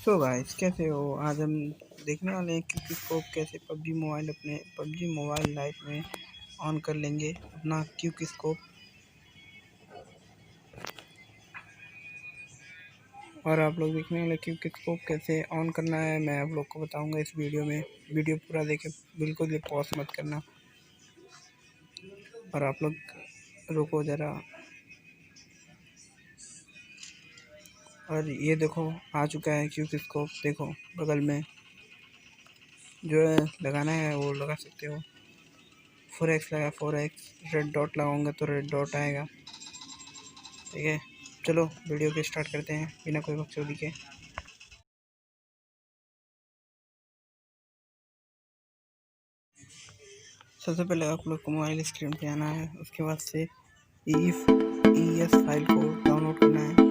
So guys, कैसे हो? आज हम देखने वाले हैं कि किसको कैसे पबजी मोबाइल लाइट में ऑन कर लेंगे अपना क्यूक स्कोप। और आप लोग देखने वाले क्यूक स्कोप कैसे ऑन करना है मैं आप लोग को बताऊंगा इस वीडियो में। वीडियो पूरा देखे, बिल्कुल भी पॉज मत करना। और आप लोग रुको ज़रा। और ये देखो, आ चुका है क्यूक स्कोप। देखो बगल में जो है लगाना है वो लगा सकते हो। 4x लगा, 4x रेड डॉट लगाऊंगा तो रेड डॉट आएगा। ठीक है, चलो वीडियो को स्टार्ट करते हैं बिना कोई बकचोदी के। सबसे पहले आप लोग को मोबाइल स्क्रीन पे आना है, उसके बाद से ES फाइल को डाउनलोड करना है।